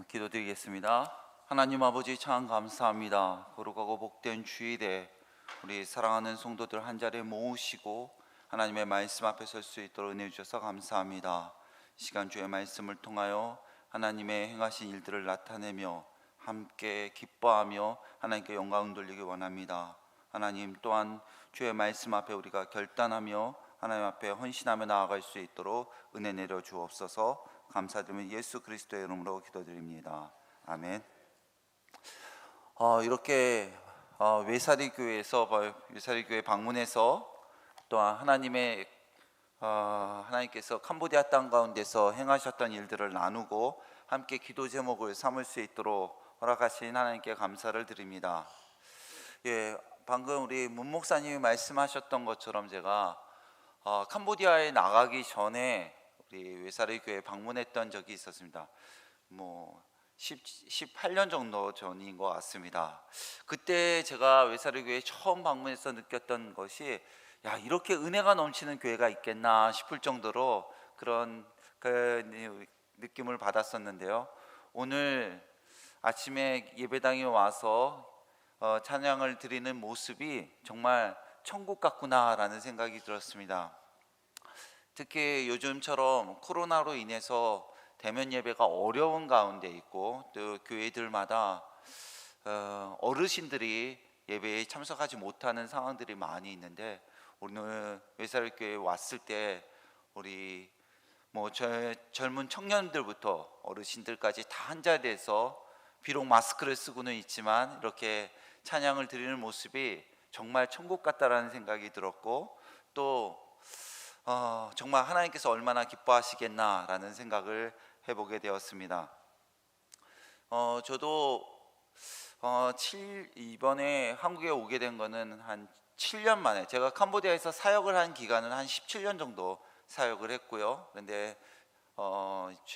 기도드리겠습니다. 하나님 아버지 참 감사합니다. 거룩하고 복된 주일에 우리 사랑하는 성도들 한 자리에 모으시고 하나님의 말씀 앞에 설 수 있도록 은혜 주셔서 감사합니다. 시간 주의 말씀을 통하여 하나님의 행하신 일들을 나타내며 함께 기뻐하며 하나님께 영광 돌리기 원합니다. 하나님 또한 주의 말씀 앞에 우리가 결단하며 하나님 앞에 헌신하며 나아갈 수 있도록 은혜 내려 주옵소서. 감사드리며 예수 그리스도의 이름으로 기도드립니다. 아멘. 이렇게 외사리 교회 방문해서 또한 하나님께서 캄보디아 땅 가운데서 행하셨던 일들을 나누고 함께 기도 제목을 삼을 수 있도록 허락하신 하나님께 감사를 드립니다. 방금 우리 문 목사님이 말씀하셨던 것처럼 제가 캄보디아에 나가기 전에 우리 외사리 교회 방문했던 적이 있었습니다. 18년 정도 전인 것 같습니다. 그때 제가 외사리 교회 처음 방문해서 느꼈던 것이 이렇게 은혜가 넘치는 교회가 있겠나 싶을 정도로 그런 느낌을 받았었는데요. 오늘 아침에 예배당에 와서 찬양을 드리는 모습이 정말 천국 같구나라는 생각이 들었습니다. 특히 요즘처럼 코로나로 인해서 대면 예배가 어려운 가운데 있고 또 교회들마다 어르신들이 예배에 참석하지 못하는 상황들이 많이 있는데, 오늘 외사리교회에 왔을 때 우리 젊은 청년들부터 어르신들까지 다 한 자리에서 비록 마스크를 쓰고는 있지만 이렇게 찬양을 드리는 모습이 정말 천국 같다라는 생각이 들었고, 또 정말 하나님께서 얼마나 기뻐하시겠나라는 생각을 해보게 되었습니다. 저도 이번에 한국에 오게 된 거는 한 7년 만에, 제가 캄보디아에서 사역을 한 기간은 한 17년 정도 사역을 했고요. 그런데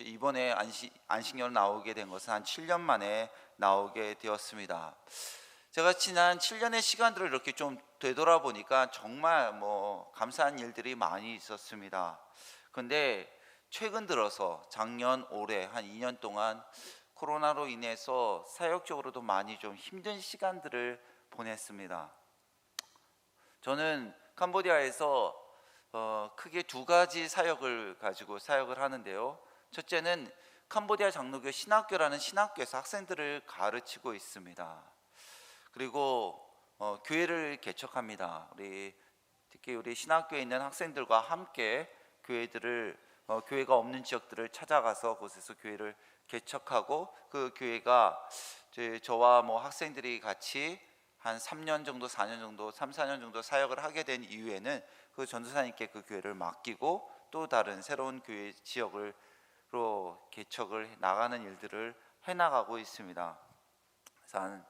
이번에 안식년 나오게 된 것은 한 7년 만에 나오게 되었습니다. 제가 지난 7년의 시간들을 이렇게 좀 되돌아보니까 정말 감사한 일들이 많이 있었습니다. 그런데 최근 들어서 작년, 올해 한 2년 동안 코로나로 인해서 사역적으로도 많이 좀 힘든 시간들을 보냈습니다. 저는 캄보디아에서 크게 두 가지 사역을 가지고 사역을 하는데요. 첫째는 캄보디아 장로교 신학교라는 신학교에서 학생들을 가르치고 있습니다. 그리고 교회를 개척합니다. 특히 우리 신학교에 있는 학생들과 함께 교회가 없는 지역들을 찾아가서 그곳에서 교회를 개척하고, 그 교회가 저와 학생들이 같이 한 3년 정도, 4년 정도, 3, 4년 정도 사역을 하게 된 이후에는 그 전도사님께 그 교회를 맡기고 또 다른 새로운 교회 지역으로 개척을 나가는 일들을 해나가고 있습니다. 그래서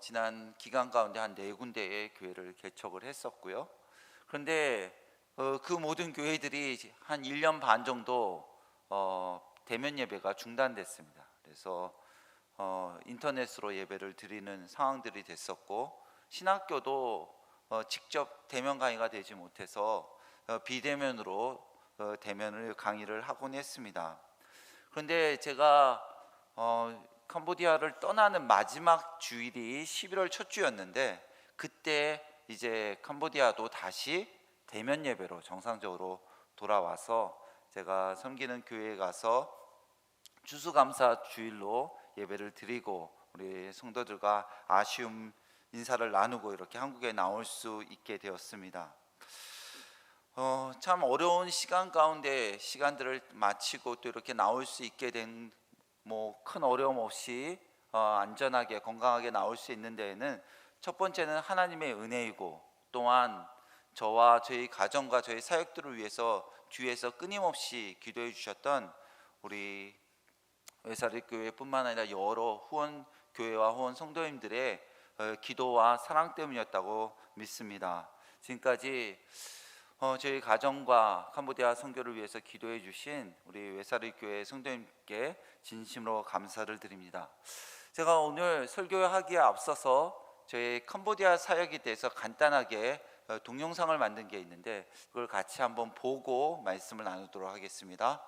지난 기간 가운데 한 4군데의 교회를 개척을 했었고요. 그런데 그 모든 교회들이 한 1년 반 정도 대면 예배가 중단됐습니다. 그래서 인터넷으로 예배를 드리는 상황들이 됐었고, 신학교도 직접 대면 강의가 되지 못해서 비대면으로 대면을 강의를 하곤 했습니다. 그런데 제가 캄보디아를 떠나는 마지막 주일이 11월 첫 주였는데, 그때 이제 캄보디아도 다시 대면 예배로 정상적으로 돌아와서 제가 섬기는 교회에 가서 추수감사 주일로 예배를 드리고 우리 성도들과 아쉬움 인사를 나누고 이렇게 한국에 나올 수 있게 되었습니다. 참 어려운 시간 가운데 시간들을 마치고 또 이렇게 나올 수 있게 된 큰 어려움 없이 안전하게 건강하게 나올 수 있는 데에는 첫 번째는 하나님의 은혜이고, 또한 저와 저희 가정과 저희 사역들을 위해서 주위에서 끊임없이 기도해 주셨던 우리 외사리 교회뿐만 아니라 여러 후원 교회와 후원 성도님들의 기도와 사랑 때문이었다고 믿습니다. 지금까지 저희 가정과 캄보디아 선교를 위해서 기도해 주신 우리 외사리 교회 성도님께 진심으로 감사를 드립니다. 제가 오늘 설교하기에 앞서서 저희 캄보디아 사역에 대해서 간단하게 동영상을 만든 게 있는데, 그걸 같이 한번 보고 말씀을 나누도록 하겠습니다.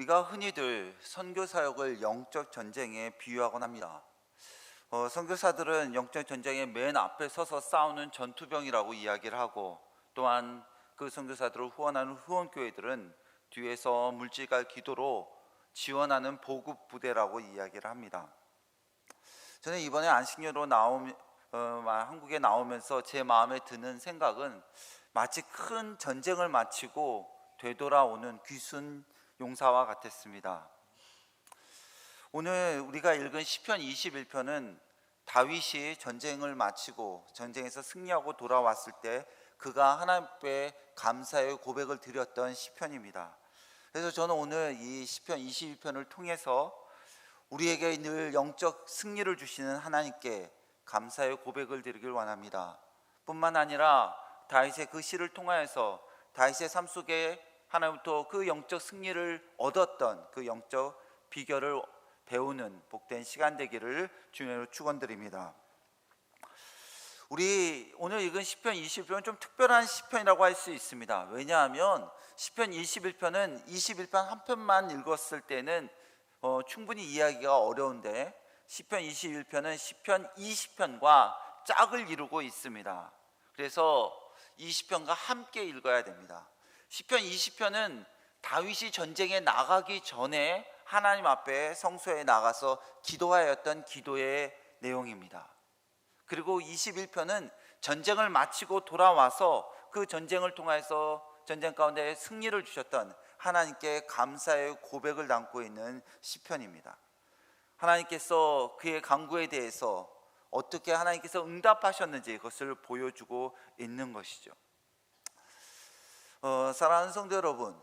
우리가 흔히들 선교 사역을 영적 전쟁에 비유하곤 합니다. 선교사들은 영적 전쟁의 맨 앞에 서서 싸우는 전투병이라고 이야기를 하고, 또한 그 선교사들을 후원하는 후원교회들은 뒤에서 물질과 기도로 지원하는 보급 부대라고 이야기를 합니다. 저는 이번에 안식년으로 한국에 나오면서 제 마음에 드는 생각은 마치 큰 전쟁을 마치고 되돌아오는 귀순 용사와 같았습니다. 오늘 우리가 읽은 시편 21편은 다윗이 전쟁을 마치고 전쟁에서 승리하고 돌아왔을 때 그가 하나님 앞에 감사의 고백을 드렸던 시편입니다. 그래서 저는 오늘 이 시편 22편을 통해서 우리에게 늘 영적 승리를 주시는 하나님께 감사의 고백을 드리길 원합니다. 뿐만 아니라 다윗의 그 시를 통하여서 다윗의 삶 속에 하나님부터 그 영적 승리를 얻었던 그 영적 비결을 배우는 복된 시간 되기를 주님으로 축원드립니다. 우리 오늘 읽은 시편 21편은 좀 특별한 시편이라고 할 수 있습니다. 왜냐하면 시편 21편은 21편 한 편만 읽었을 때는 충분히 이해하기가 어려운데, 시편 21편은 시편 20편과 짝을 이루고 있습니다. 그래서 이 시편과 함께 읽어야 됩니다. 시편 20편은 다윗이 전쟁에 나가기 전에 하나님 앞에 성소에 나가서 기도하였던 기도의 내용입니다. 그리고 21편은 전쟁을 마치고 돌아와서 그 전쟁을 통해서 전쟁 가운데 승리를 주셨던 하나님께 감사의 고백을 담고 있는 시편입니다. 하나님께서 그의 간구에 대해서 어떻게 하나님께서 응답하셨는지 그것을 보여주고 있는 것이죠. 사랑하는 성도 여러분,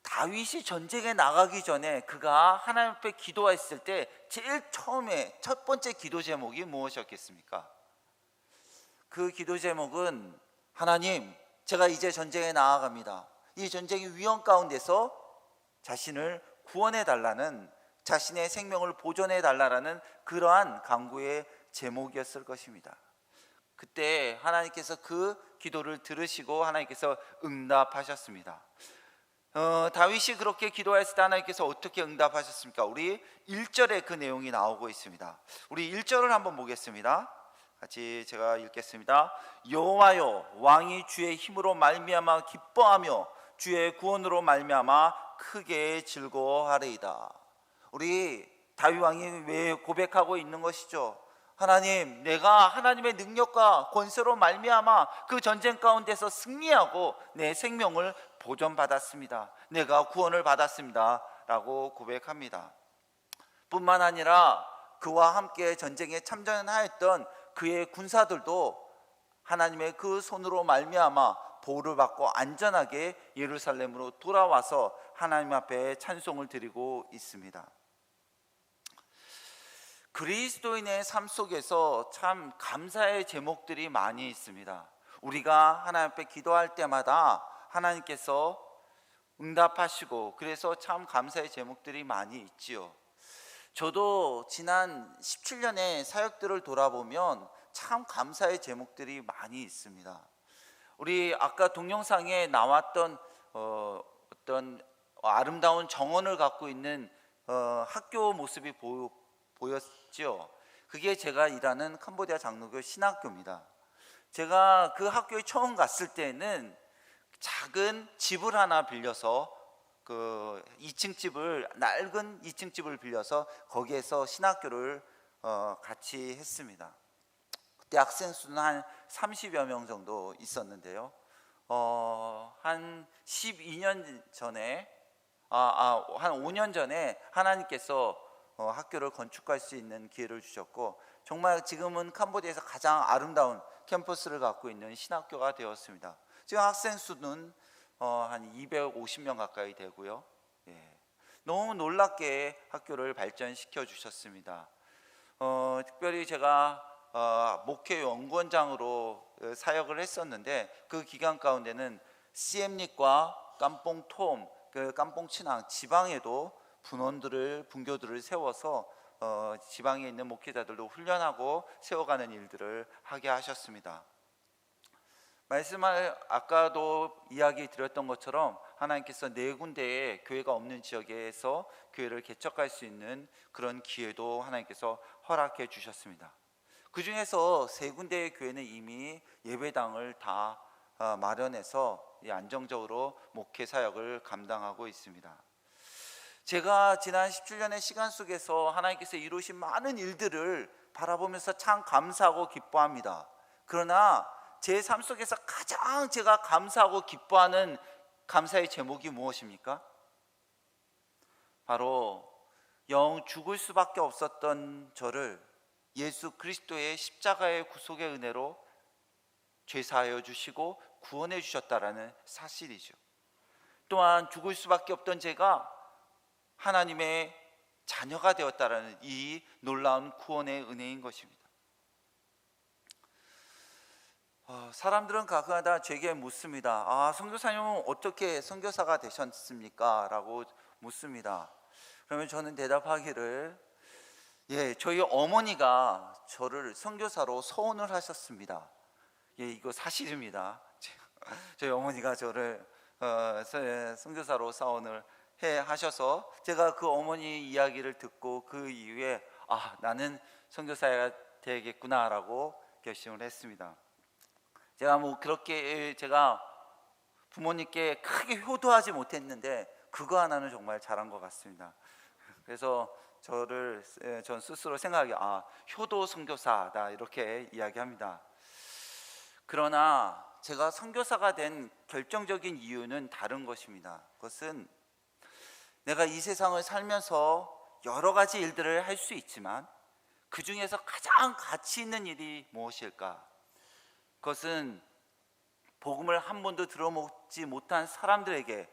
다윗이 전쟁에 나가기 전에 그가 하나님 앞에 기도했을 때 제일 처음에 첫 번째 기도 제목이 무엇이었겠습니까? 그 기도 제목은 하나님, 제가 이제 전쟁에 나아갑니다. 이 전쟁의 위험 가운데서 자신을 구원해 달라는, 자신의 생명을 보존해 달라는 그러한 간구의 제목이었을 것입니다. 그때 하나님께서 그 기도를 들으시고 하나님께서 응답하셨습니다. 다윗이 그렇게 기도했을 때 하나님께서 어떻게 응답하셨습니까? 우리 1절에 그 내용이 나오고 있습니다. 우리 1절을 한번 보겠습니다. 같이 제가 읽겠습니다. 여호와여, 왕이 주의 힘으로 말미암아 기뻐하며 주의 구원으로 말미암아 크게 즐거워하리이다. 우리 다윗 왕이 왜 고백하고 있는 것이죠? 하나님, 내가 하나님의 능력과 권세로 말미암아 그 전쟁 가운데서 승리하고 내 생명을 보존받았습니다. 내가 구원을 받았습니다 라고 고백합니다. 뿐만 아니라 그와 함께 전쟁에 참전하였던 그의 군사들도 하나님의 그 손으로 말미암아 보호를 받고 안전하게 예루살렘으로 돌아와서 하나님 앞에 찬송을 드리고 있습니다. 그리스도인의 삶 속에서 참 감사의 제목들이 많이 있습니다. 우리가 하나님 앞에 기도할 때마다 하나님께서 응답하시고, 그래서 참 감사의 제목들이 많이 있지요. 저도 지난 17년의 사역들을 돌아보면 참 감사의 제목들이 많이 있습니다. 우리 아까 동영상에 나왔던 어떤 아름다운 정원을 갖고 있는 학교 모습이 보였죠. 그게 제가 일하는 캄보디아 장로교 신학교입니다. 제가 그 학교에 처음 갔을 때는 작은 집을 하나 빌려서 그 2층 집을, 낡은 2층 집을 빌려서 거기에서 신학교를 같이 했습니다. 그때 학생 수는 한 30여 명 정도 있었는데요. 한 12년 전에 한 5년 전에 하나님께서 학교를 건축할 수 있는 기회를 주셨고, 정말 지금은 캄보디아에서 가장 아름다운 캠퍼스를 갖고 있는 신학교가 되었습니다. 지금 학생 수는 한 250명 가까이 되고요. 너무 놀랍게 학교를 발전시켜 주셨습니다. 특별히 제가 목회 연구원장으로 사역을 했었는데, 그 기간 가운데는 CM립과 깜뽕톰, 그 깜뽕친항 지방에도 분교들을 세워서 지방에 있는 목회자들도 훈련하고 세워가는 일들을 하게 하셨습니다. 말씀을 아까도 이야기 드렸던 것처럼 하나님께서 4군데의 교회가 없는 지역에서 교회를 개척할 수 있는 그런 기회도 하나님께서 허락해 주셨습니다. 그 중에서 3군데의 교회는 이미 예배당을 다 마련해서 안정적으로 목회 사역을 감당하고 있습니다. 제가 지난 17년의 시간 속에서 하나님께서 이루신 많은 일들을 바라보면서 참 감사하고 기뻐합니다. 그러나 제 삶 속에서 가장 제가 감사하고 기뻐하는 감사의 제목이 무엇입니까? 바로 영 죽을 수밖에 없었던 저를 예수 그리스도의 십자가의 구속의 은혜로 죄사하여 주시고 구원해 주셨다라는 사실이죠. 또한 죽을 수밖에 없던 제가 하나님의 자녀가 되었다라는 이 놀라운 구원의 은혜인 것입니다. 사람들은 가끔가다 제게 묻습니다. 선교사님은 어떻게 선교사가 되셨습니까? 라고 묻습니다. 그러면 저는 대답하기를, 저희 어머니가 저를 선교사로 서원을 하셨습니다. 이거 사실입니다. 저희 어머니가 저를 선교사로 서원을 하셔서 제가 그 어머니 이야기를 듣고 그 이후에 나는 선교사가 되겠구나라고 결심을 했습니다. 제가 부모님께 크게 효도하지 못했는데 그거 하나는 정말 잘한 것 같습니다. 그래서 전 스스로 생각하기 효도 선교사다 이렇게 이야기합니다. 그러나 제가 선교사가 된 결정적인 이유는 다른 것입니다. 그것은 내가 이 세상을 살면서 여러 가지 일들을 할 수 있지만 그 중에서 가장 가치 있는 일이 무엇일까? 그것은 복음을 한 번도 들어보지 못한 사람들에게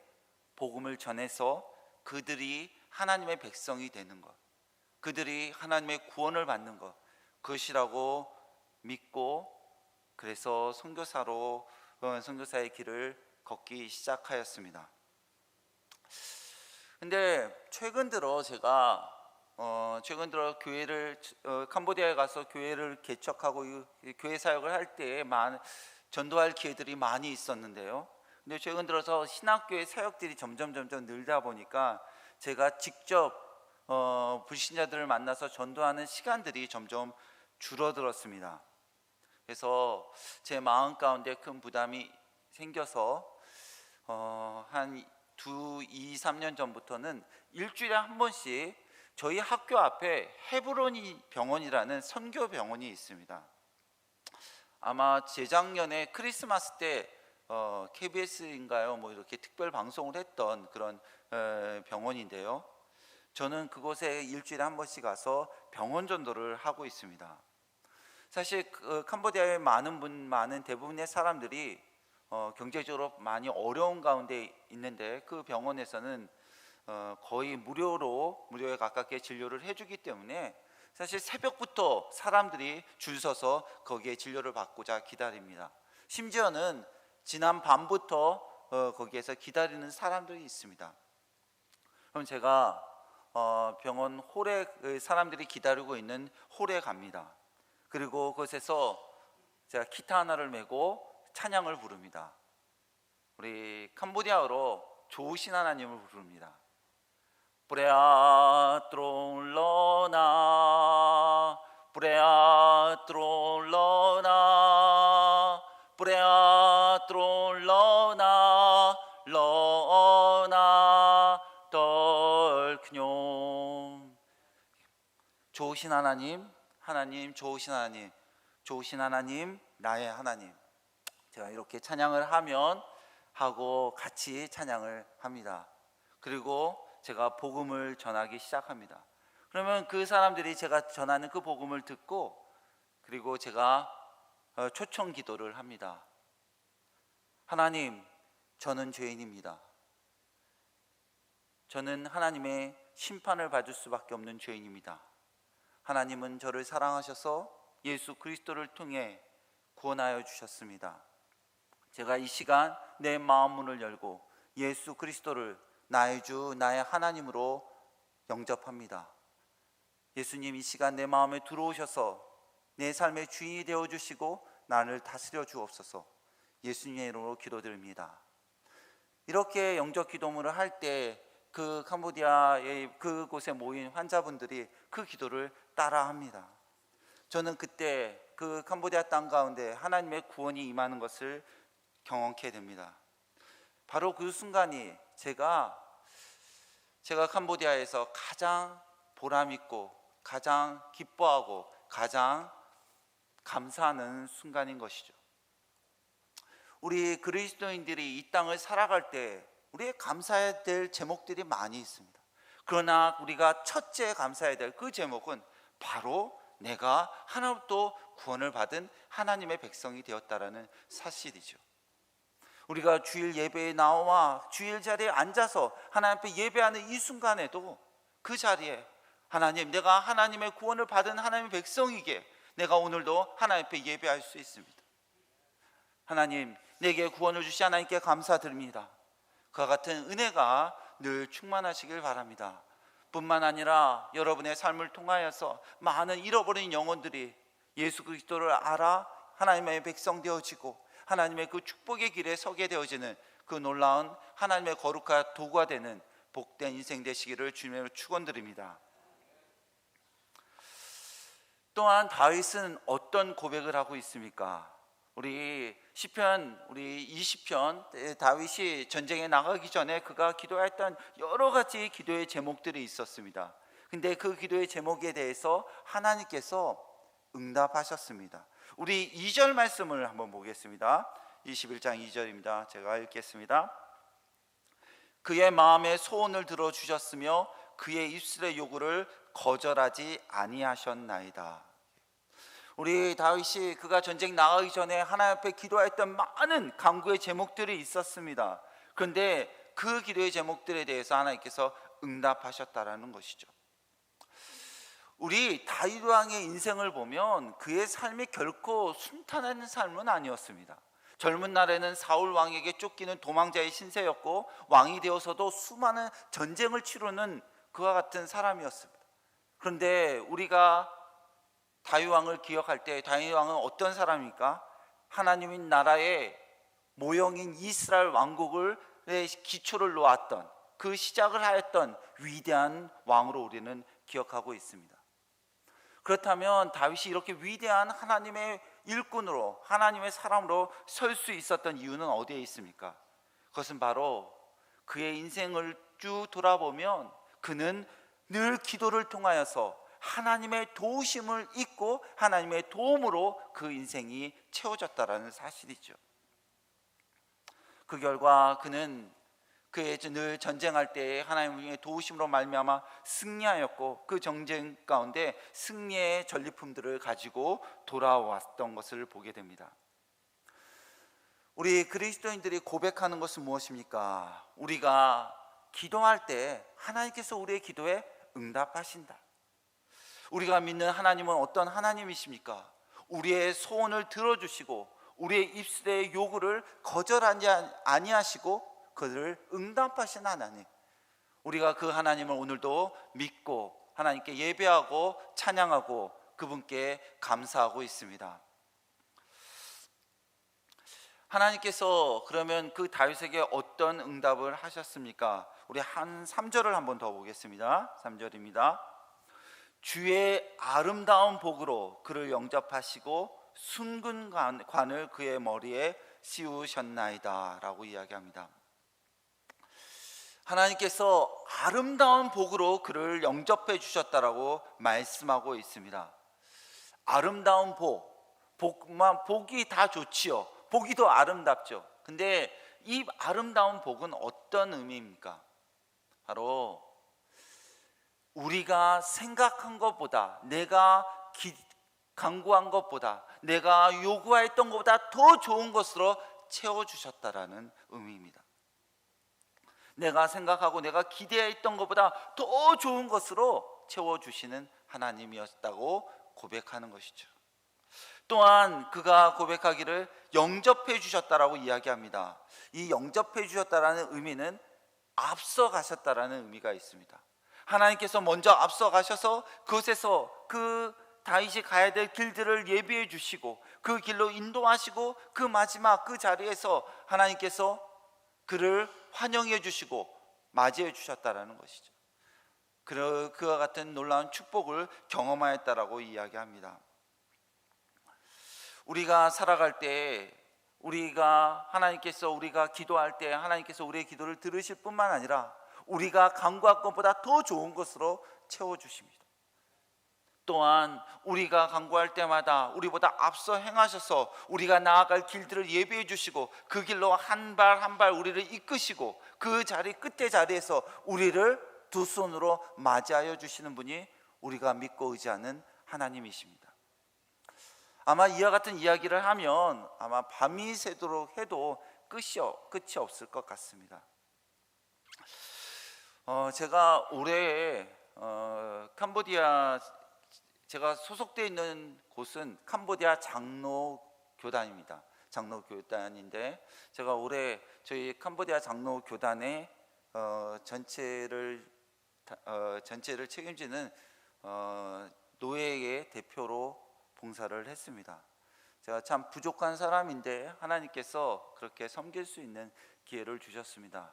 복음을 전해서 그들이 하나님의 백성이 되는 것, 그들이 하나님의 구원을 받는 것, 그것이라고 믿고 그래서 선교사의 길을 걷기 시작하였습니다. 근데 최근 들어 제가 교회를 캄보디아에 가서 교회를 개척하고 교회 사역을 할 때에 전도할 기회들이 많이 있었는데요. 근데 최근 들어서 신학교의 사역들이 점점 늘다 보니까 제가 직접 불신자들을 만나서 전도하는 시간들이 점점 줄어들었습니다. 그래서 제 마음 가운데 큰 부담이 생겨서 한 2-3년 전부터는 일주일에 한 번씩 저희 학교 앞에 헤브론이 병원이라는 선교 병원이 있습니다. 아마 재작년에 크리스마스 때 KBS인가요? 이렇게 특별 방송을 했던 그런 병원인데요. 저는 그곳에 일주일에 한 번씩 가서 병원 전도를 하고 있습니다. 사실 캄보디아의 많은 대부분의 사람들이 경제적으로 많이 어려운 가운데 있는데 그 병원에서는 거의 무료에 가깝게 진료를 해주기 때문에 사실 새벽부터 사람들이 줄 서서 거기에 진료를 받고자 기다립니다. 심지어는 지난 밤부터 거기에서 기다리는 사람들이 있습니다. 그럼 제가 병원 홀에 사람들이 기다리고 있는 홀에 갑니다. 그리고 그곳에서 제가 기타 하나를 메고 찬양을 부릅니다. 우리 캄보디아어로 좋으신 하나님을 부릅니다. 브레아 트롤러나 브레아 트롤러나 브레아 트롤러나 러나 덜크뇽. 좋으신 하나님, 좋으신 하나님, 좋으신 하나님, 나의 하나님. 제가 이렇게 찬양을 하고 같이 찬양을 합니다. 그리고 제가 복음을 전하기 시작합니다. 그러면 그 사람들이 제가 전하는 그 복음을 듣고 그리고 제가 초청 기도를 합니다. 하나님, 저는 죄인입니다. 저는 하나님의 심판을 받을 수밖에 없는 죄인입니다. 하나님은 저를 사랑하셔서 예수 그리스도를 통해 구원하여 주셨습니다. 제가 이 시간 내 마음 문을 열고 예수 그리스도를 나의 주, 나의 하나님으로 영접합니다. 예수님, 이 시간 내 마음에 들어오셔서 내 삶의 주인이 되어주시고 나를 다스려 주옵소서. 예수님의 이름으로 기도드립니다. 이렇게 영접 기도문을 할 때 그 캄보디아의 그곳에 모인 환자분들이 그 기도를 따라합니다. 저는 그때 그 캄보디아 땅 가운데 하나님의 구원이 임하는 것을 경험케 됩니다. 바로 그 순간이 제가 캄보디아에서 가장 보람있고 가장 기뻐하고 가장 감사하는 순간인 것이죠. 우리 그리스도인들이 이 땅을 살아갈 때 우리의 감사해야 될 제목들이 많이 있습니다. 그러나 우리가 첫째 감사해야 될 그 제목은 바로 내가 하나님부터 구원을 받은 하나님의 백성이 되었다라는 사실이죠. 우리가 주일 예배에 나와 주일 자리에 앉아서 하나님 앞에 예배하는 이 순간에도 그 자리에 하나님, 내가 하나님의 구원을 받은 하나님의 백성이기에 내가 오늘도 하나님 앞에 예배할 수 있습니다. 하나님, 내게 구원을 주신 하나님께 감사드립니다. 그와 같은 은혜가 늘 충만하시길 바랍니다. 뿐만 아니라 여러분의 삶을 통하여서 많은 잃어버린 영혼들이 예수 그리스도를 알아 하나님의 백성 되어지고 하나님의 그 축복의 길에 서게 되어지는 그 놀라운 하나님의 거룩한 도구가 되는 복된 인생 되시기를 주님으로 축원드립니다. 또한 다윗은 어떤 고백을 하고 있습니까? 우리 시편, 우리 20편 다윗이 전쟁에 나가기 전에 그가 기도했던 여러 가지 기도의 제목들이 있었습니다. 근데 그 기도의 제목에 대해서 하나님께서 응답하셨습니다. 우리 2절 말씀을 한번 보겠습니다. 21장 2절입니다. 제가 읽겠습니다. 그의 마음의 소원을 들어주셨으며 그의 입술의 요구를 거절하지 아니하셨나이다. 우리 다윗이 그가 전쟁 나가기 전에 하나님 앞에 기도했던 많은 간구의 제목들이 있었습니다. 그런데 그 기도의 제목들에 대해서 하나님께서 응답하셨다라는 것이죠. 우리 다윗 왕의 인생을 보면 그의 삶이 결코 순탄한 삶은 아니었습니다. 젊은 날에는 사울 왕에게 쫓기는 도망자의 신세였고 왕이 되어서도 수많은 전쟁을 치르는 그와 같은 사람이었습니다. 그런데 우리가 다윗 왕을 기억할 때 다윗 왕은 어떤 사람입니까? 하나님인 나라의 모형인 이스라엘 왕국의 기초를 놓았던, 그 시작을 하였던 위대한 왕으로 우리는 기억하고 있습니다. 그렇다면 다윗이 이렇게 위대한 하나님의 일꾼으로, 하나님의 사람으로 설 수 있었던 이유는 어디에 있습니까? 그것은 바로 그의 인생을 쭉 돌아보면 그는 늘 기도를 통하여서 하나님의 도우심을 잊고 하나님의 도움으로 그 인생이 채워졌다라는 사실이죠. 그 결과 그는 그의 늘 전쟁할 때 하나님의 도우심으로 말미암아 승리하였고 그 전쟁 가운데 승리의 전리품들을 가지고 돌아왔던 것을 보게 됩니다. 우리 그리스도인들이 고백하는 것은 무엇입니까? 우리가 기도할 때 하나님께서 우리의 기도에 응답하신다. 우리가 믿는 하나님은 어떤 하나님이십니까? 우리의 소원을 들어주시고 우리의 입술의 요구를 거절하지 아니하시고 그들을 응답하신 하나님. 우리가 그 하나님을 오늘도 믿고 하나님께 예배하고 찬양하고 그분께 감사하고 있습니다. 하나님께서 그러면 그 다윗에게 어떤 응답을 하셨습니까? 우리 한 3절을 한번 더 보겠습니다. 3절입니다. 주의 아름다운 복으로 그를 영접하시고 순근관을 그의 머리에 씌우셨나이다 라고 이야기합니다. 하나님께서 아름다운 복으로 그를 영접해 주셨다라고 말씀하고 있습니다. 아름다운 복이 다 좋지요. 복이 더 아름답죠. 근데 이 아름다운 복은 어떤 의미입니까? 바로 우리가 생각한 것보다, 내가 간구한 것보다, 내가 요구했던 것보다 더 좋은 것으로 채워주셨다라는 의미입니다. 내가 생각하고 내가 기대했던 것보다 더 좋은 것으로 채워주시는 하나님이었다고 고백하는 것이죠. 또한 그가 고백하기를 영접해 주셨다라고 이야기합니다. 이 영접해 주셨다라는 의미는 앞서 가셨다라는 의미가 있습니다. 하나님께서 먼저 앞서 가셔서 그곳에서 그 다윗이 가야 될 길들을 예비해 주시고 그 길로 인도하시고 그 마지막 그 자리에서 하나님께서 그를 환영해 주시고 맞이해 주셨다라는 것이죠. 그와 같은 놀라운 축복을 경험하였다라고 이야기합니다. 우리가 살아갈 때 하나님께서 우리가 기도할 때 하나님께서 우리의 기도를 들으실 뿐만 아니라 우리가 간구할 것보다 더 좋은 것으로 채워주십니다. 또한 우리가 간구할 때마다 우리보다 앞서 행하셔서 우리가 나아갈 길들을 예비해 주시고 그 길로 한 발 한 발 우리를 이끄시고 그 자리 끝의 자리에서 우리를 두 손으로 맞이하여 주시는 분이 우리가 믿고 의지하는 하나님이십니다. 아마 이와 같은 이야기를 하면 아마 밤이 새도록 해도 끝이 없을 것 같습니다. 제가 올해 캄보디아, 제가 소속되어 있는 곳은 캄보디아 장로교단입니다. 장로교단인데 제가 올해 저희 캄보디아 장로교단의 전체를 책임지는 노예의 대표로 봉사를 했습니다. 제가 참 부족한 사람인데 하나님께서 그렇게 섬길 수 있는 기회를 주셨습니다.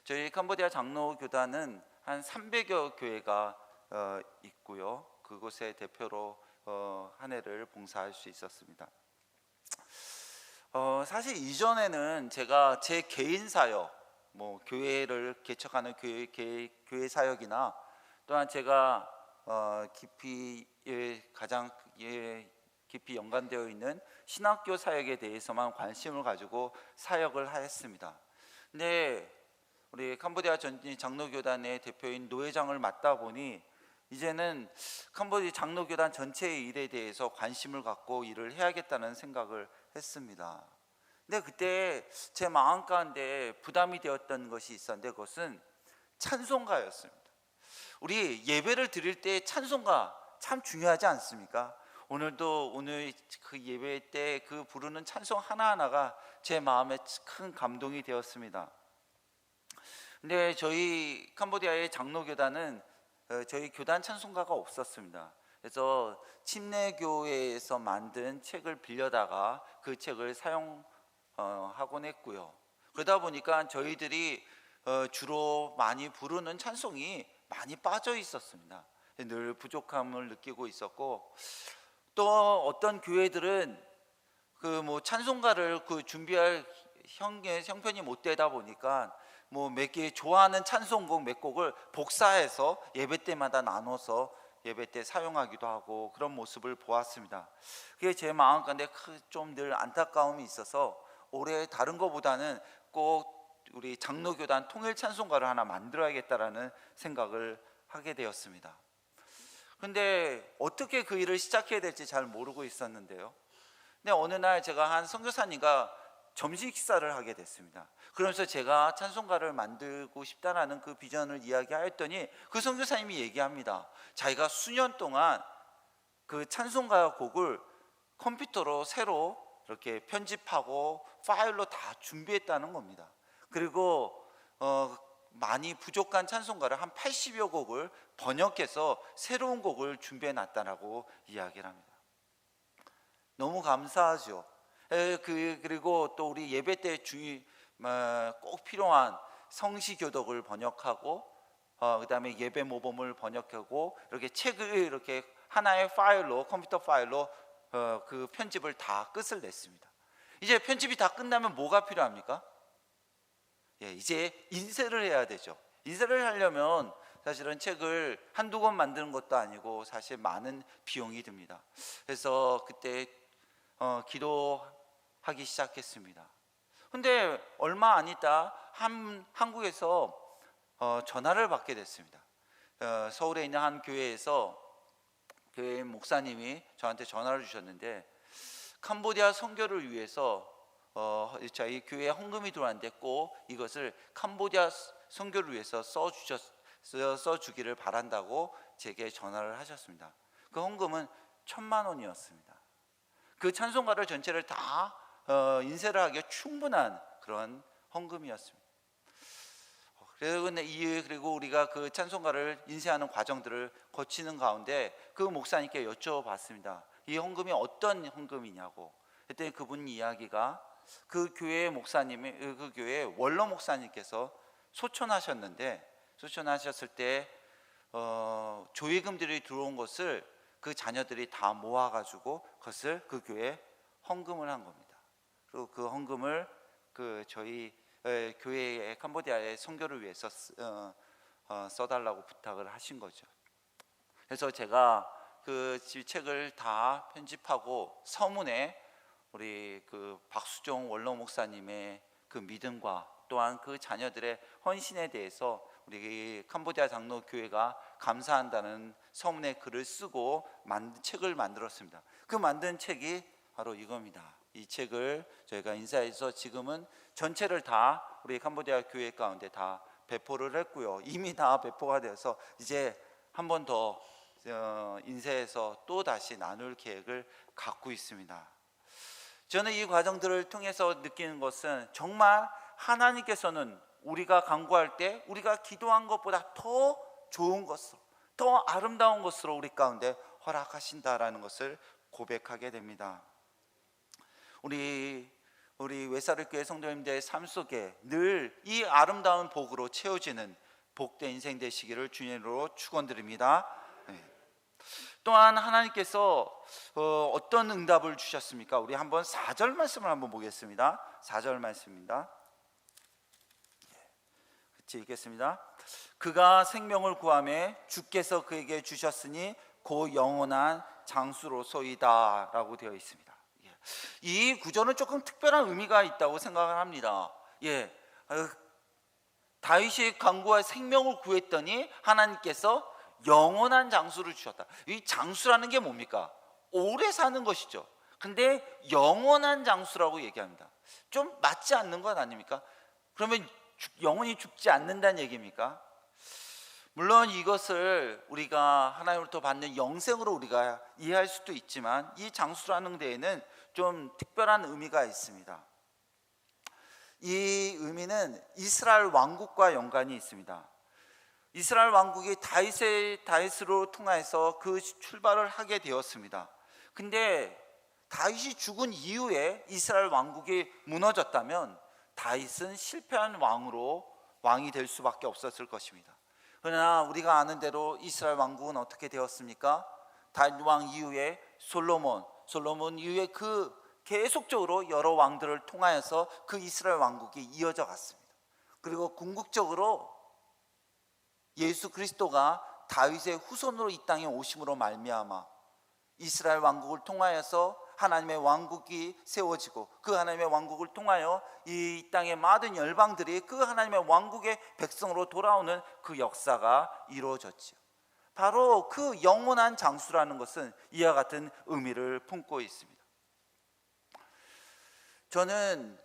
저희 캄보디아 장로교단은 한 300여 교회가 있고요. 그곳의 대표로 한 해를 봉사할 수 있었습니다. 사실 이전에는 제가 제 개인 사역, 교회를 개척하는 교회 사역이나 또한 제가 가장 깊이 연관되어 있는 신학교 사역에 대해서만 관심을 가지고 사역을 하였습니다. 근데 우리 캄보디아 전진 장로교단의 대표인 노회장을 맡다 보니 이제는 캄보디아 장로교단 전체의 일에 대해서 관심을 갖고 일을 해야겠다는 생각을 했습니다. 근데 그때 제 마음 가운데 부담이 되었던 것이 있었는데 그것은 찬송가였습니다. 우리 예배를 드릴 때 찬송가 참 중요하지 않습니까? 오늘 그 예배 때 그 부르는 찬송 하나하나가 제 마음에 큰 감동이 되었습니다. 근데 저희 캄보디아의 장로교단은 저희 교단 찬송가가 없었습니다. 그래서 침례교회에서 만든 책을 빌려다가 그 책을 사용하곤 했고요. 그러다 보니까 저희들이 주로 많이 부르는 찬송이 많이 빠져 있었습니다. 늘 부족함을 느끼고 있었고, 또 어떤 교회들은 찬송가를 준비할 형편이 못 되다 보니까 몇 개 좋아하는 찬송곡 몇 곡을 복사해서 예배 때마다 나눠서 예배 때 사용하기도 하고 그런 모습을 보았습니다. 그게 제 마음 가운데 좀 늘 안타까움이 있어서 올해 다른 것보다는 꼭 우리 장로교단 통일 찬송가를 하나 만들어야겠다라는 생각을 하게 되었습니다. 근데 어떻게 그 일을 시작해야 될지 잘 모르고 있었는데요. 근데 어느 날 제가 한 선교사님과 점심 식사를 하게 됐습니다. 그러면서 제가 찬송가를 만들고 싶다라는 그 비전을 이야기하였더니 그 선교사님이 얘기합니다. 자기가 수년 동안 그 찬송가 곡을 컴퓨터로 새로 이렇게 편집하고 파일로 다 준비했다는 겁니다. 그리고 많이 부족한 찬송가를 한 80여 곡을 번역해서 새로운 곡을 준비해 놨다라고 이야기를 합니다. 너무 감사하죠. 그리고 또 우리 예배 때 꼭 필요한 성시교독을 번역하고 그다음에 예배 모범을 번역하고 이렇게 책을 이렇게 하나의 파일로 컴퓨터 파일로 그 편집을 다 끝을 냈습니다. 이제 편집이 다 끝나면 뭐가 필요합니까? 이제 인쇄를 해야 되죠. 인쇄를 하려면 사실은 책을 한두 권 만드는 것도 아니고 사실 많은 비용이 듭니다. 그래서 그때 기도하기 시작했습니다. 근데 얼마 안 있다 한국에서 전화를 받게 됐습니다. 서울에 있는 한 교회에서 교회 목사님이 저한테 전화를 주셨는데 캄보디아 선교를 위해서 저희 교회에 헌금이 들어왔는데 꼭 이것을 캄보디아 선교를 위해서 써주기를 바란다고 제게 전화를 하셨습니다. 그 헌금은 1,000만 원이었습니다. 그 찬송가를 전체를 다 인쇄를 하기에 충분한 그런 헌금이었습니다. 그리고 우리가 그 찬송가를 인쇄하는 과정들을 거치는 가운데 그 목사님께 여쭤봤습니다. 이 헌금이 어떤 헌금이냐고. 그때 그분 이야기가 그 교회 목사님이 그 교회 원로 목사님께서 소천하셨을 때 조의금들이 들어온 것을 그 자녀들이 다 모아가지고 그것을 그 교회에 헌금을 한 겁니다. 그리고 그 헌금을 저희 교회의 캄보디아의 선교를 위해서 써달라고 부탁을 하신 거죠. 그래서 제가 그 책을 다 편집하고 서문에 우리 그 박수종 원로 목사님의 그 믿음과 또한 그 자녀들의 헌신에 대해서 우리 캄보디아 장로교회가 감사한다는 서문에 글을 쓰고 책을 만들었습니다. 그 만든 책이 바로 이겁니다. 이 책을 저희가 인쇄해서 지금은 전체를 다 우리 캄보디아 교회 가운데 다 배포를 했고요. 이미 다 배포가 되어서 이제 한 번 더 인쇄해서 또 다시 나눌 계획을 갖고 있습니다. 저는 이 과정들을 통해서 느끼는 것은 정말 하나님께서는 우리가 간구할 때 우리가 기도한 것보다 더 좋은 것으로, 더 아름다운 것으로 우리 가운데 허락하신다라는 것을 고백하게 됩니다. 우리 외사르교회 성도님들의 삶 속에 늘 이 아름다운 복으로 채워지는 복된 인생 되시기를 주님으로 축원드립니다. 또한 하나님께서 어떤 응답을 주셨습니까? 우리 한번 4절 말씀을 한번 보겠습니다. 4절 말씀입니다. 같이 읽겠습니다. 그가 생명을 구하매 주께서 그에게 주셨으니 곧 영원한 장수로소이다 라고 되어 있습니다. 이 구절은 조금 특별한 의미가 있다고 생각을 합니다. 다윗이 강구하여 생명을 구했더니 하나님께서 영원한 장수를 주셨다. 이 장수라는 게 뭡니까? 오래 사는 것이죠. 근데 영원한 장수라고 얘기합니다. 좀 맞지 않는 것 아닙니까? 그러면 영원히 죽지 않는다는 얘기입니까? 물론 이것을 우리가 하나님으로부터 받는 영생으로 우리가 이해할 수도 있지만 이 장수라는 데에는 좀 특별한 의미가 있습니다. 이 의미는 이스라엘 왕국과 연관이 있습니다. 이스라엘 왕국이 다윗으로 통해서 그 출발을 하게 되었습니다. 근데 다윗이 죽은 이후에 이스라엘 왕국이 무너졌다면 다윗은 실패한 왕이 될 수밖에 없었을 것입니다. 그러나 우리가 아는 대로 이스라엘 왕국은 어떻게 되었습니까? 다윗 왕 이후에 솔로몬 이후에 계속적으로 여러 왕들을 통하여서 그 이스라엘 왕국이 이어져 갔습니다. 그리고 궁극적으로 예수 그리스도가 다윗의 후손으로 이 땅에 오심으로 말미암아 이스라엘 왕국을 통하여서 하나님의 왕국이 세워지고 그 하나님의 왕국을 통하여 이 땅의 모든 열방들이 그 하나님의 왕국의 백성으로 돌아오는 그 역사가 이루어졌지요. 바로 그 영원한 장수라는 것은 이와 같은 의미를 품고 있습니다. 저는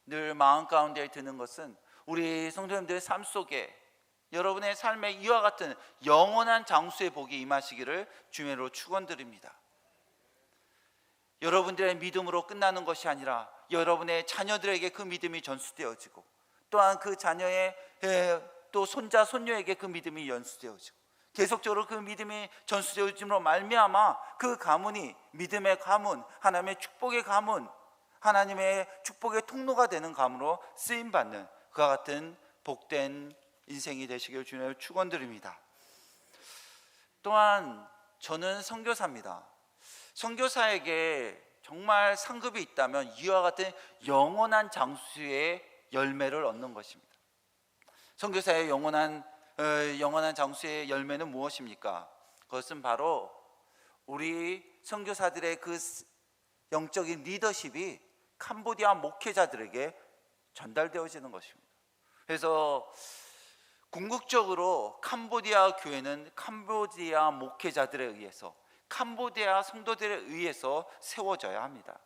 늘 마음 가운데 드는 것은 우리 성도님들의 삶 속에 여러분의 삶에 이와 같은 영원한 장수의 복이 임하시기를 주님으로 축원드립니다. 여러분들의 믿음으로 끝나는 것이 아니라 여러분의 자녀들에게 그 믿음이 전수되어지고 또한 그 자녀의 또 손자 손녀에게 그 믿음이 연수되어지고 계속적으로 그 믿음이 전수되어짐으로 말미암아 그 가문이 믿음의 가문, 하나님의 축복의 가문, 하나님의 축복의 통로가 되는 가문으로 쓰임받는 그와 같은 복된 인생이 되시길 주님의 축원드립니다. 또한 저는 선교사입니다. 선교사에게 정말 상급이 있다면 이와 같은 영원한 장수의 열매를 얻는 것입니다. 선교사의 영원한 장수의 열매는 무엇입니까? 그것은 바로 우리 선교사들의 그 영적인 리더십이 캄보디아 목회자들에게 전달되어지는 것입니다. 그래서 궁극적으로 캄보디아 교회는 캄보디아 목회자들에 의해서 캄보디아 성도들에 의해서 세워져야 합니다.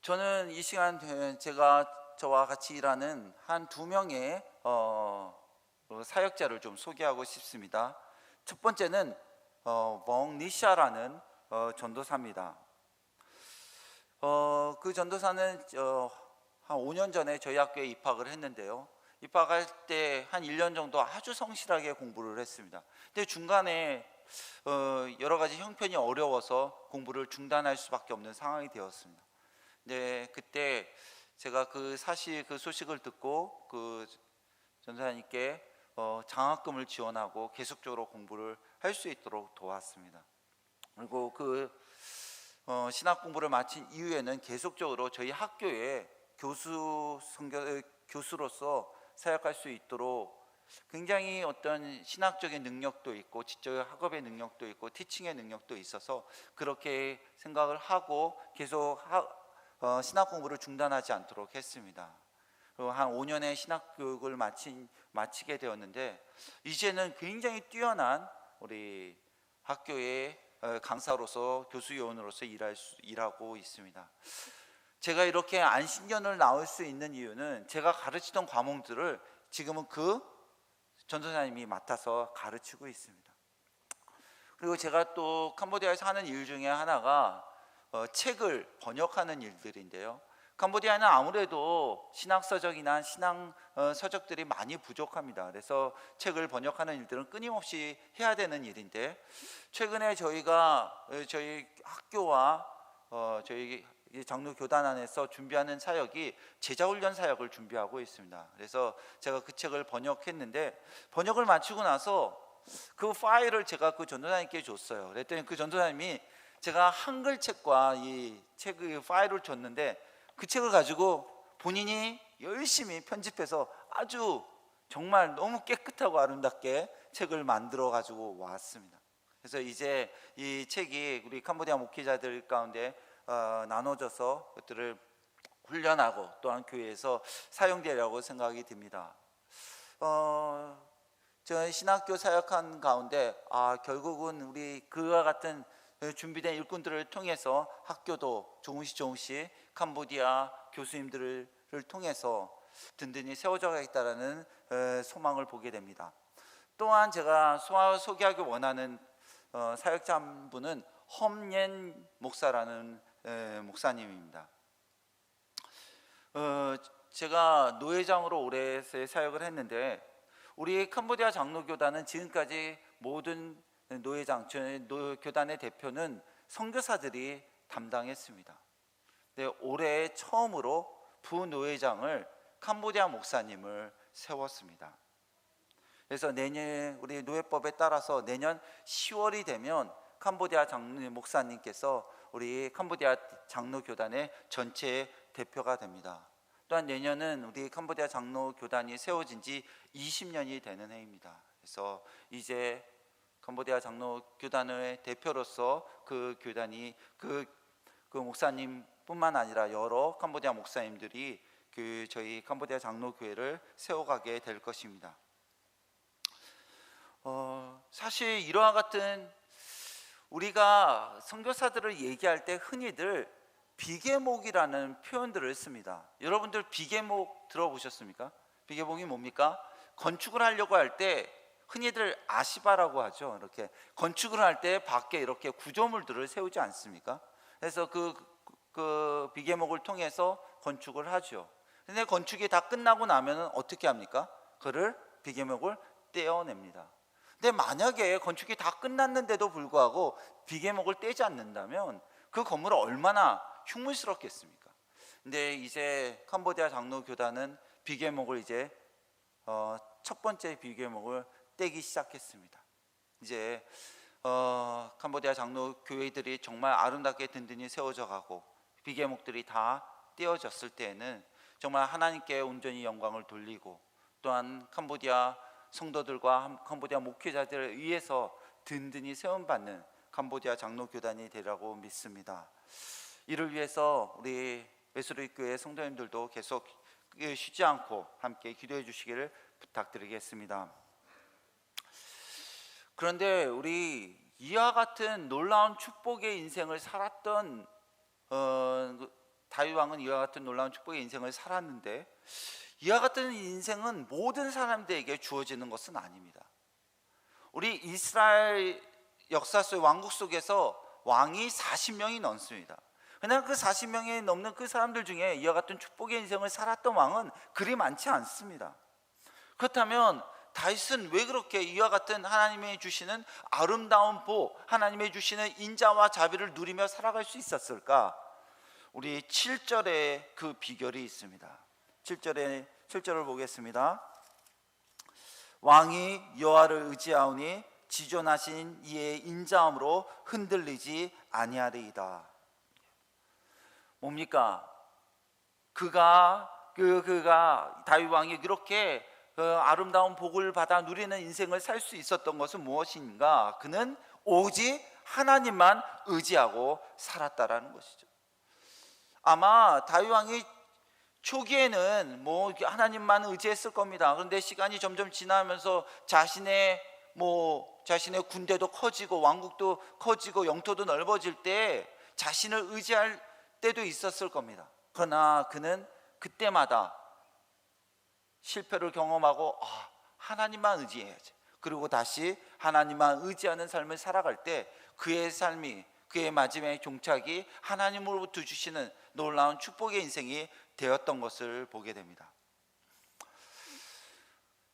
저는 이 시간 저와 같이 일하는 한 2명의 사역자를 좀 소개하고 싶습니다. 첫 번째는 멍니샤라는 전도사입니다. 그 전도사는 한 5년 전에 저희 학교에 입학을 했는데요. 입학할 때 한 1년 정도 아주 성실하게 공부를 했습니다. 근데 중간에 여러 가지 형편이 어려워서 공부를 중단할 수밖에 없는 상황이 되었습니다. 근데 그때 제가 그 소식을 듣고 그 전도사님께 장학금을 지원하고 계속적으로 공부를 할 수 있도록 도왔습니다. 그리고 그 신학 공부를 마친 이후에는 계속적으로 저희 학교에 교수로서 사역할 수 있도록 굉장히 어떤 신학적인 능력도 있고 지적 학업의 능력도 있고 티칭의 능력도 있어서 그렇게 생각을 하고 계속 신학 공부를 중단하지 않도록 했습니다. 그리고 한 5년의 신학 교육을 마치게 되었는데 이제는 굉장히 뛰어난 우리 학교의 강사로서 교수 요원으로서 일하고 있습니다. 제가 이렇게 안식년을 나올 수 있는 이유는 제가 가르치던 과목들을 지금은 그 전도사님이 맡아서 가르치고 있습니다. 그리고 제가 또 캄보디아에서 하는 일 중에 하나가 책을 번역하는 일들인데요. 캄보디아는 아무래도 신학서적이나 신앙 서적들이 많이 부족합니다. 그래서 책을 번역하는 일들은 끊임없이 해야 되는 일인데 최근에 저희 학교와 저희 장로 교단 안에서 준비하는 사역이 제자훈련 사역을 준비하고 있습니다. 그래서 제가 그 책을 번역했는데 번역을 마치고 나서 그 파일을 제가 그 전도사님께 줬어요. 그랬더니 그 전도사님이 제가 한글 책과 이 책의 파일을 줬는데 그 책을 가지고 본인이 열심히 편집해서 아주 정말 너무 깨끗하고 아름답게 책을 만들어 가지고 왔습니다. 그래서 이제 이 책이 우리 캄보디아 목회자들 가운데 나눠져서 그것들을 훈련하고 또한 교회에서 사용되리라고 생각이 듭니다. 저 신학교 사역한 가운데 결국은 우리 그와 같은 준비된 일꾼들을 통해서 학교도 조금씩 캄보디아 교수님들을 통해서 든든히 세워져 가겠다라는 소망을 보게 됩니다. 또한 제가 소개하기 원하는 사역자 한 분은 험옌 목사라는 목사님입니다. 제가 노회장으로 오래 사역을 했는데 우리 캄보디아 장로교단은 지금까지 모든 노회장, 교단의 대표는 선교사들이 담당했습니다. 네, 올해 처음으로 부노회장을 캄보디아 목사님을 세웠습니다. 그래서 내년 우리 노회법에 따라서 내년 10월이 되면 캄보디아 목사님께서 우리 캄보디아 장로교단의 전체 대표가 됩니다. 또한 내년은 우리 캄보디아 장로교단이 세워진 지 20년이 되는 해입니다. 그래서 이제 캄보디아 장로교단의 대표로서 그 교단이 그 목사님뿐만 아니라 여러 캄보디아 목사님들이 저희 캄보디아 장로교회를 세워가게 될 것입니다. 사실 이러한 같은 우리가 선교사들을 얘기할 때 흔히들 비계목이라는 표현들을 씁니다. 여러분들 비계목 들어보셨습니까? 비계목이 뭡니까? 건축을 하려고 할 때 흔히들 아시바라고 하죠. 이렇게 건축을 할 때 밖에 이렇게 구조물들을 세우지 않습니까? 그래서 그 비계목을 통해서 건축을 하죠. 근데 건축이 다 끝나고 나면 어떻게 합니까? 그를 비계목을 떼어냅니다. 근데 만약에 건축이 다 끝났는데도 불구하고 비계목을 떼지 않는다면 그 건물은 얼마나 흉물스럽겠습니까? 근데 이제 캄보디아 장로교단은 비계목을 이제 첫 번째 비계목을 떼기 시작했습니다. 이제 캄보디아 장로교회들이 정말 아름답게 든든히 세워져 가고 비계목들이 다 떼어졌을 때에는 정말 하나님께 온전히 영광을 돌리고 또한 캄보디아 성도들과 캄보디아 목회자들에 의해서 든든히 세움받는 캄보디아 장로교단이 되라고 믿습니다. 이를 위해서 우리 웨슬리 교회 성도님들도 계속 쉬지 않고 함께 기도해 주시기를 부탁드리겠습니다. 그런데 우리 이와 같은 놀라운 축복의 인생을 살았던 다윗 왕은 이와 같은 놀라운 축복의 인생을 살았는데 이와 같은 인생은 모든 사람들에게 주어지는 것은 아닙니다. 우리 이스라엘 역사 속 왕국 속에서 왕이 40명이 넘습니다. 그냥 그 40명이 넘는 그 사람들 중에 이와 같은 축복의 인생을 살았던 왕은 그리 많지 않습니다. 그렇다면 다윗은 왜 그렇게 이와 같은 하나님이 주시는 아름다운 복, 하나님이 주시는 인자와 자비를 누리며 살아갈 수 있었을까? 우리 7절에 그 비결이 있습니다. 7절을 보겠습니다. 왕이 여호와를 의지하오니 지존하신 이의 인자함으로 흔들리지 아니하리이다. 뭡니까? 그가 다윗 왕이 그렇게 아름다운 복을 받아 누리는 인생을 살 수 있었던 것은 무엇인가? 그는 오직 하나님만 의지하고 살았다라는 것이죠. 아마 다윗 왕이 초기에는 하나님만 의지했을 겁니다. 그런데 시간이 점점 지나면서 자신의 군대도 커지고 왕국도 커지고 영토도 넓어질 때 자신을 의지할 때도 있었을 겁니다. 그러나 그는 그때마다 실패를 경험하고 하나님만 의지해야지. 그리고 다시 하나님만 의지하는 삶을 살아갈 때 그의 삶이, 그의 마지막의 종착이 하나님으로부터 주시는 놀라운 축복의 인생이 되었던 것을 보게 됩니다.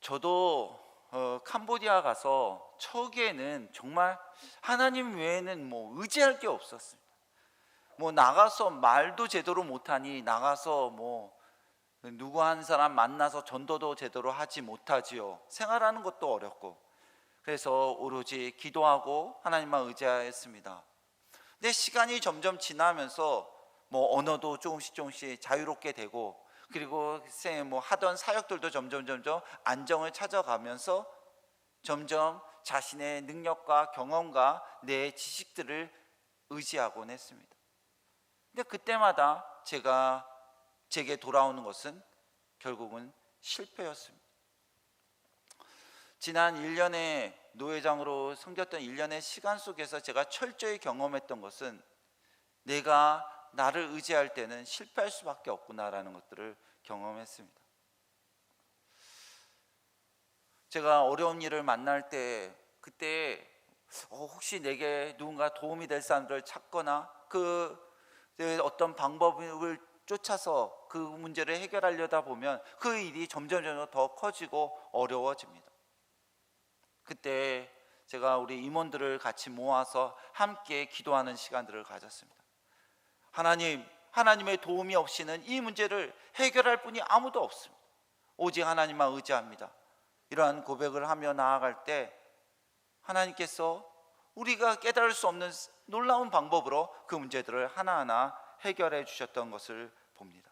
저도 캄보디아 가서 초기에는 정말 하나님 외에는 의지할 게 없었습니다. 나가서 말도 제대로 못하니 나가서 누구 한 사람 만나서 전도도 제대로 하지 못하지요. 생활하는 것도 어렵고 그래서 오로지 기도하고 하나님만 의지하였습니다. 근데 시간이 점점 지나면서 언어도 조금씩 자유롭게 되고 그리고 글쎄 뭐 하던 사역들도 점점 안정을 찾아가면서 점점 자신의 능력과 경험과 내 지식들을 의지하곤 했습니다. 근데 그때마다 제게 돌아오는 것은 결국은 실패였습니다. 지난 1년의 노회장으로 섬겼던 1년의 시간 속에서 제가 철저히 경험했던 것은 내가 나를 의지할 때는 실패할 수밖에 없구나라는 것들을 경험했습니다. 제가 어려운 일을 만날 때 그때 혹시 내게 누군가 도움이 될 사람들을 찾거나 어떤 방법을 쫓아서 그 문제를 해결하려다 보면 그 일이 점점 더 커지고 어려워집니다. 그때 제가 우리 임원들을 같이 모아서 함께 기도하는 시간들을 가졌습니다. 하나님의 도움이 없이는 이 문제를 해결할 분이 아무도 없습니다. 오직 하나님만 의지합니다. 이러한 고백을 하며 나아갈 때 하나님께서 우리가 깨달을 수 없는 놀라운 방법으로 그 문제들을 하나하나 해결해 주셨던 것을 봅니다.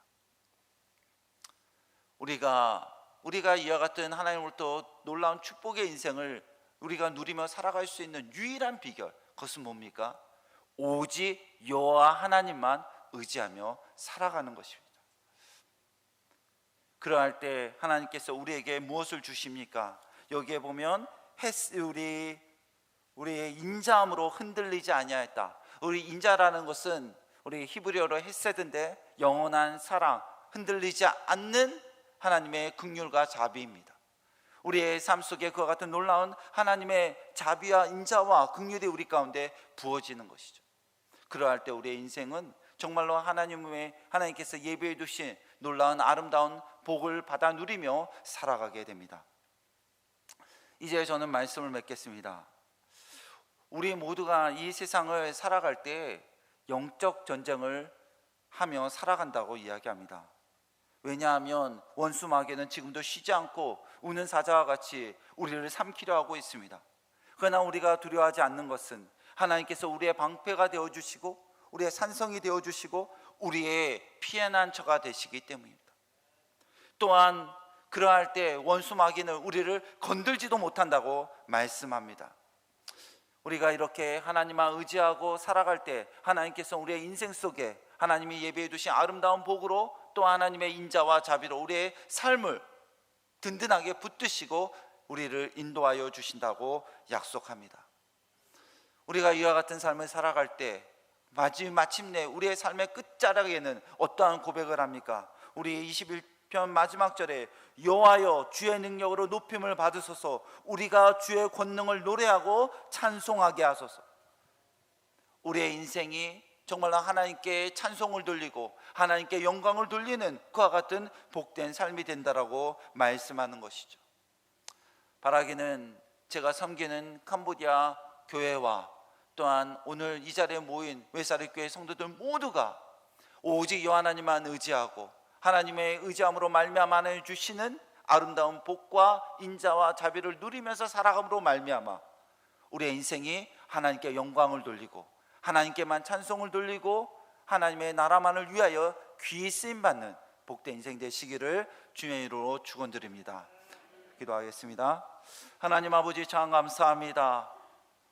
우리가 이와 같은 하나님으로부터 놀라운 축복의 인생을 우리가 누리며 살아갈 수 있는 유일한 비결, 그것은 뭡니까? 오직 여호와 하나님만 의지하며 살아가는 것입니다. 그러할 때 하나님께서 우리에게 무엇을 주십니까? 여기에 보면 우리의 인자함으로 흔들리지 아니하였다. 우리 인자라는 것은 우리 히브리어로 헤세드인데 영원한 사랑, 흔들리지 않는 하나님의 긍휼과 자비입니다. 우리의 삶 속에 그와 같은 놀라운 하나님의 자비와 인자와 긍휼이 우리 가운데 부어지는 것이죠. 그러할 때 우리의 인생은 정말로 하나님께서 예비해 두신 놀라운 아름다운 복을 받아 누리며 살아가게 됩니다. 이제 저는 말씀을 맺겠습니다. 우리 모두가 이 세상을 살아갈 때 영적 전쟁을 하며 살아간다고 이야기합니다. 왜냐하면 원수 마귀는 지금도 쉬지 않고 우는 사자와 같이 우리를 삼키려 하고 있습니다. 그러나 우리가 두려워하지 않는 것은 하나님께서 우리의 방패가 되어주시고 우리의 산성이 되어주시고 우리의 피해난 처가 되시기 때문입니다. 또한 그러할 때 원수 마귀는 우리를 건들지도 못한다고 말씀합니다. 우리가 이렇게 하나님만 의지하고 살아갈 때 하나님께서 우리의 인생 속에 하나님이 예비해 두신 아름다운 복으로 또 하나님의 인자와 자비로 우리의 삶을 든든하게 붙드시고 우리를 인도하여 주신다고 약속합니다. 우리가 이와 같은 삶을 살아갈 때 마침내 우리의 삶의 끝자락에는 어떠한 고백을 합니까? 우리 21편 마지막 절에 여호와여 주의 능력으로 높임을 받으소서, 우리가 주의 권능을 노래하고 찬송하게 하소서. 우리의 인생이 정말로 하나님께 찬송을 돌리고 하나님께 영광을 돌리는 그와 같은 복된 삶이 된다라고 말씀하는 것이죠. 바라기는 제가 섬기는 캄보디아 교회와 또한 오늘 이 자리에 모인 외사립교회 성도들 모두가 오직 여호와 하나님만 의지하고 하나님의 의지함으로 말미암아 하나님 주시는 아름다운 복과 인자와 자비를 누리면서 살아감으로 말미암아 우리의 인생이 하나님께 영광을 돌리고 하나님께만 찬송을 돌리고 하나님의 나라만을 위하여 귀히 쓰임받는 복된 인생 되시기를 주님의 이름으로 축원드립니다. 기도하겠습니다. 하나님 아버지 참 감사합니다.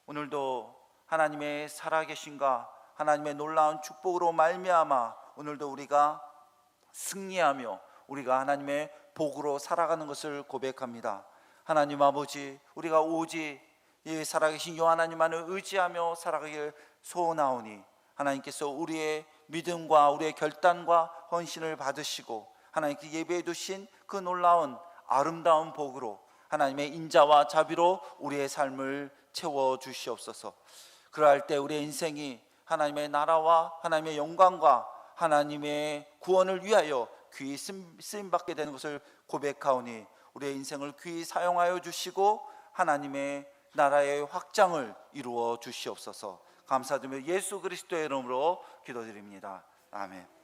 오늘도 하나님의 살아계신과 하나님의 놀라운 축복으로 말미암아 오늘도 우리가 승리하며 우리가 하나님의 복으로 살아가는 것을 고백합니다. 하나님 아버지, 우리가 오직 이 살아계신 여호와 하나님만을 의지하며 살아가길 소원하오니 하나님께서 우리의 믿음과 우리의 결단과 헌신을 받으시고 하나님께 예배해 두신 그 놀라운 아름다운 복으로 하나님의 인자와 자비로 우리의 삶을 채워 주시옵소서. 그러할 때 우리의 인생이 하나님의 나라와 하나님의 영광과 하나님의 구원을 위하여 귀히 쓰임받게 되는 것을 고백하오니 우리의 인생을 귀히 사용하여 주시고 하나님의 나라의 확장을 이루어 주시옵소서. 감사드리며 예수 그리스도의 이름으로 기도드립니다. 아멘.